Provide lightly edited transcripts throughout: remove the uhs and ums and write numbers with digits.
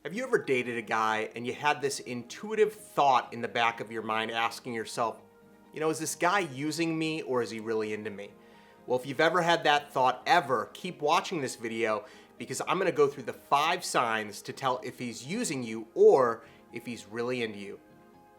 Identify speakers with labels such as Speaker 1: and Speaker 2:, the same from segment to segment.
Speaker 1: Have you ever dated a guy and you had this intuitive thought in the back of your mind asking yourself, is this guy using me or is he really into me? Well, if you've ever had that thought ever, keep watching this video because I'm going to go through the 5 signs to tell if he's using you or if he's really into you.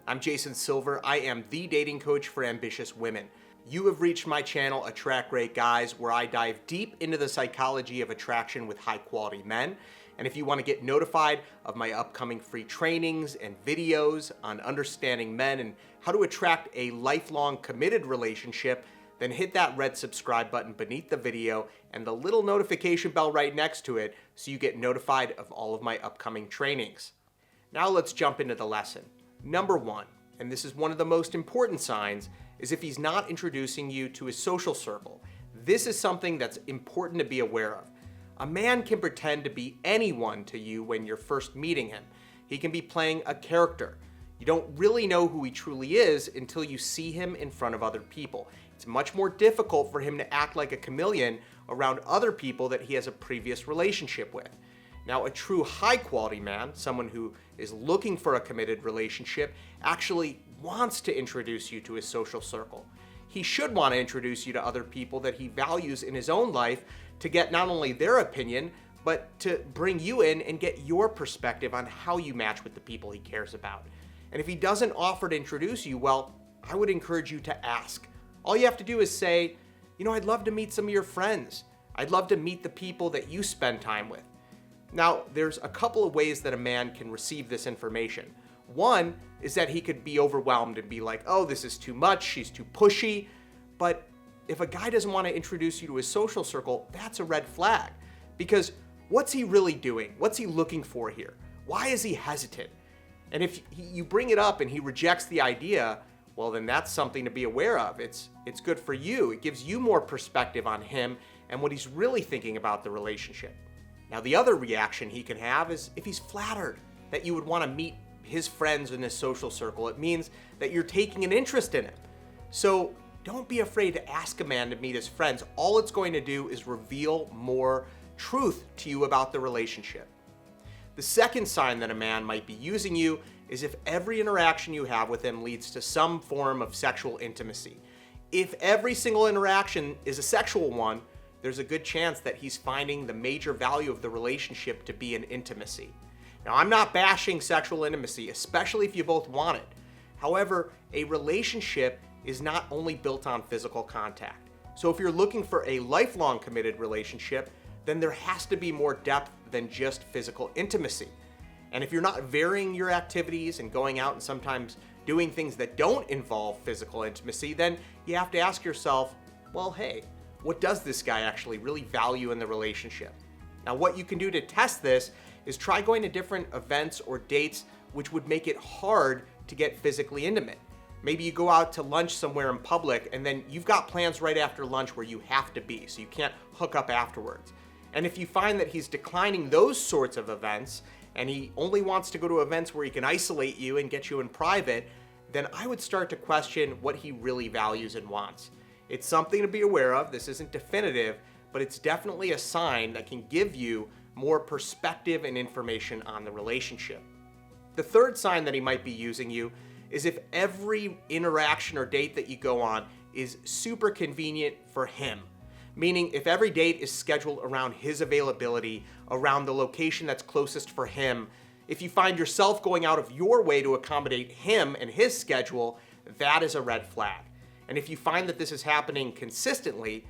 Speaker 1: I'm Jason Silver. I am the dating coach for ambitious women. You have reached my channel, Attract Great Guys, where I dive deep into the psychology of attraction with high-quality men. And if you want to get notified of my upcoming free trainings and videos on understanding men and how to attract a lifelong committed relationship, then hit that red subscribe button beneath the video and the little notification bell right next to it so you get notified of all of my upcoming trainings. Now let's jump into the lesson. Number 1, and this is one of the most important signs, is if he's not introducing you to his social circle. This is something that's important to be aware of. A man can pretend to be anyone to you when you're first meeting him. He can be playing a character. You don't really know who he truly is until you see him in front of other people. It's much more difficult for him to act like a chameleon around other people that he has a previous relationship with. Now, a true high-quality man, someone who is looking for a committed relationship, actually wants to introduce you to his social circle. He should want to introduce you to other people that he values in his own life to get not only their opinion, but to bring you in and get your perspective on how you match with the people he cares about. And if he doesn't offer to introduce you, well, I would encourage you to ask. All you have to do is say, I'd love to meet some of your friends. I'd love to meet the people that you spend time with. Now, there's a couple of ways that a man can receive this information. One is that he could be overwhelmed and be like, oh, this is too much, she's too pushy. But if a guy doesn't want to introduce you to his social circle, that's a red flag. Because what's he really doing? What's he looking for here? Why is he hesitant? And if you bring it up and he rejects the idea, well, then that's something to be aware of. It's good for you. It gives you more perspective on him and what he's really thinking about the relationship. Now, the other reaction he can have is if he's flattered that you would want to meet his friends in his social circle. It means that you're taking an interest in him. So don't be afraid to ask a man to meet his friends. All it's going to do is reveal more truth to you about the relationship. The second sign that a man might be using you is if every interaction you have with him leads to some form of sexual intimacy. If every single interaction is a sexual one, there's a good chance that he's finding the major value of the relationship to be in intimacy. Now, I'm not bashing sexual intimacy, especially if you both want it. However, a relationship is not only built on physical contact. So if you're looking for a lifelong committed relationship, then there has to be more depth than just physical intimacy. And if you're not varying your activities and going out and sometimes doing things that don't involve physical intimacy, then you have to ask yourself, well, hey, what does this guy actually really value in the relationship? Now, what you can do to test this is try going to different events or dates which would make it hard to get physically intimate. Maybe you go out to lunch somewhere in public and then you've got plans right after lunch where you have to be, so you can't hook up afterwards. And if you find that he's declining those sorts of events and he only wants to go to events where he can isolate you and get you in private, then I would start to question what he really values and wants. It's something to be aware of. This isn't definitive, but it's definitely a sign that can give you more perspective and information on the relationship. The third sign that he might be using you is if every interaction or date that you go on is super convenient for him. Meaning if every date is scheduled around his availability, around the location that's closest for him, if you find yourself going out of your way to accommodate him and his schedule, that is a red flag. And if you find that this is happening consistently,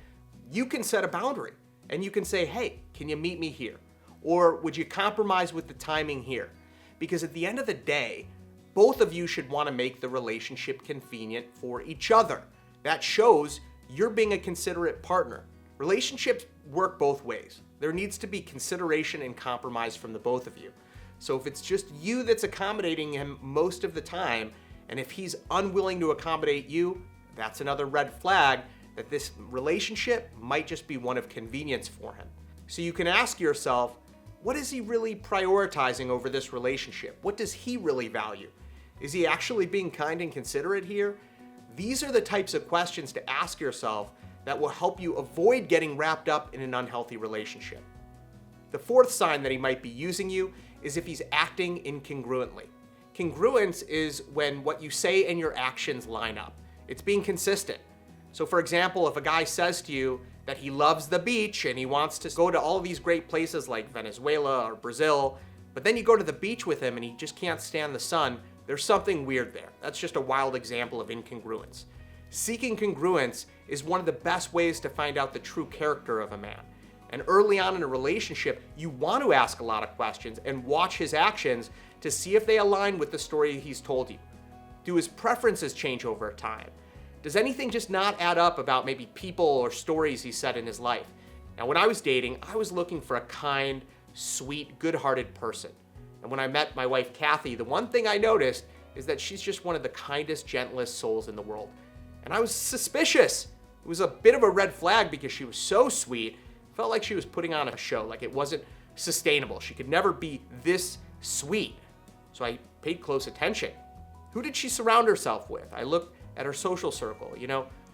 Speaker 1: you can set a boundary and you can say, hey, can you meet me here? Or would you compromise with the timing here? Because at the end of the day, both of you should want to make the relationship convenient for each other. That shows you're being a considerate partner. Relationships work both ways. There needs to be consideration and compromise from the both of you. So if it's just you that's accommodating him most of the time, and if he's unwilling to accommodate you, that's another red flag that this relationship might just be one of convenience for him. So you can ask yourself, what is he really prioritizing over this relationship? What does he really value? Is he actually being kind and considerate here? These are the types of questions to ask yourself that will help you avoid getting wrapped up in an unhealthy relationship. The fourth sign that he might be using you is if he's acting incongruently. Congruence is when what you say and your actions line up. It's being consistent. So for example, if a guy says to you that he loves the beach and he wants to go to all of these great places like Venezuela or Brazil, but then you go to the beach with him and he just can't stand the sun, there's something weird there. That's just a wild example of incongruence. Seeking congruence is one of the best ways to find out the true character of a man. And early on in a relationship, you want to ask a lot of questions and watch his actions to see if they align with the story he's told you. Do his preferences change over time? Does anything just not add up about maybe people or stories he said in his life? Now, when I was dating, I was looking for a kind, sweet, good-hearted person. And when I met my wife, Kathy, the one thing I noticed is that she's just one of the kindest, gentlest souls in the world. And I was suspicious. It was a bit of a red flag because she was so sweet. It felt like she was putting on a show, like it wasn't sustainable. She could never be this sweet. So I paid close attention. Who did she surround herself with? I looked at her social circle.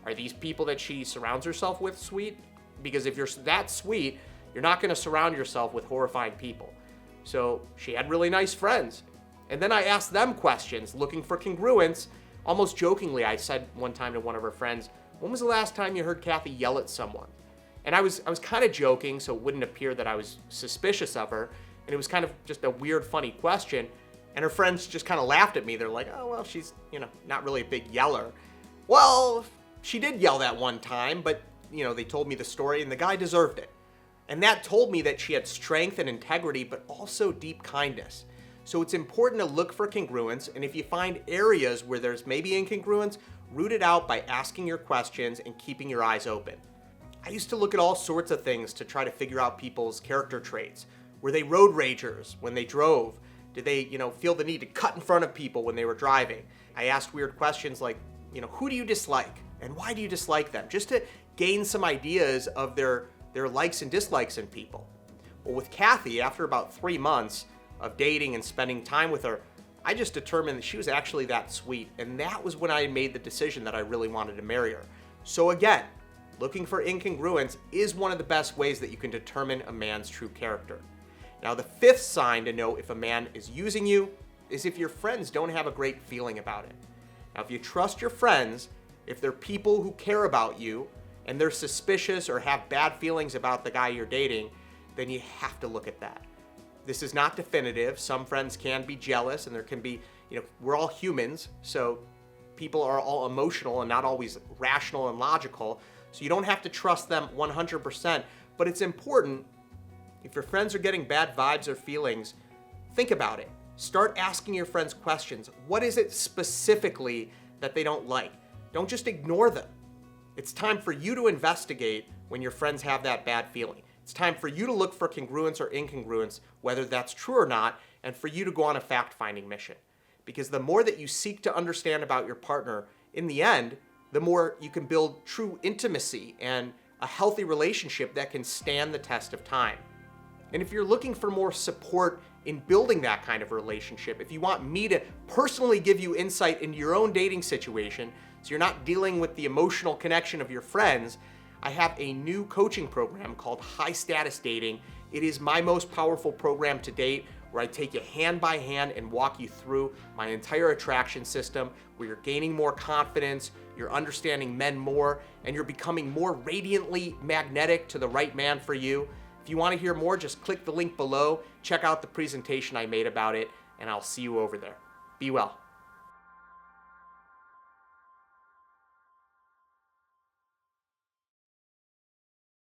Speaker 1: Are these people that she surrounds herself with sweet? Because if you're that sweet, you're not going to surround yourself with horrifying people. So she had really nice friends. And then I asked them questions looking for congruence. Almost jokingly, I said one time to one of her friends, "When was the last time you heard Kathy yell at someone?" And I was kind of joking, so it wouldn't appear that I was suspicious of her. And it was kind of just a weird, funny question. And her friends just kind of laughed at me. They're like, "Oh, well, she's, not really a big yeller." Well, she did yell that one time, but, they told me the story and the guy deserved it. And that told me that she had strength and integrity, but also deep kindness. So it's important to look for congruence. And if you find areas where there's maybe incongruence, root it out by asking your questions and keeping your eyes open. I used to look at all sorts of things to try to figure out people's character traits. Were they road ragers when they drove? Did they, feel the need to cut in front of people when they were driving? I asked weird questions like, who do you dislike? And why do you dislike them? Just to gain some ideas of their likes and dislikes in people. Well, with Kathy, after about 3 months of dating and spending time with her, I just determined that she was actually that sweet. And that was when I made the decision that I really wanted to marry her. So again, looking for incongruence is one of the best ways that you can determine a man's true character. Now, the fifth sign to know if a man is using you is if your friends don't have a great feeling about it. Now, if you trust your friends, if they're people who care about you, and they're suspicious or have bad feelings about the guy you're dating, then you have to look at that. This is not definitive. Some friends can be jealous, and there can be, we're all humans, so people are all emotional and not always rational and logical, so you don't have to trust them 100%, but it's important. If your friends are getting bad vibes or feelings, think about it. Start asking your friends questions. What is it specifically that they don't like? Don't just ignore them. It's time for you to investigate when your friends have that bad feeling. It's time for you to look for congruence or incongruence, whether that's true or not, and for you to go on a fact-finding mission. Because the more that you seek to understand about your partner, in the end, the more you can build true intimacy and a healthy relationship that can stand the test of time. And if you're looking for more support in building that kind of relationship, if you want me to personally give you insight into your own dating situation, so you're not dealing with the emotional connection of your friends, I have a new coaching program called High Status Dating. It is my most powerful program to date, where I take you hand by hand and walk you through my entire attraction system, where you're gaining more confidence, you're understanding men more, and you're becoming more radiantly magnetic to the right man for you. If you want to hear more, just click the link below, check out the presentation I made about it, and I'll see you over there. Be well.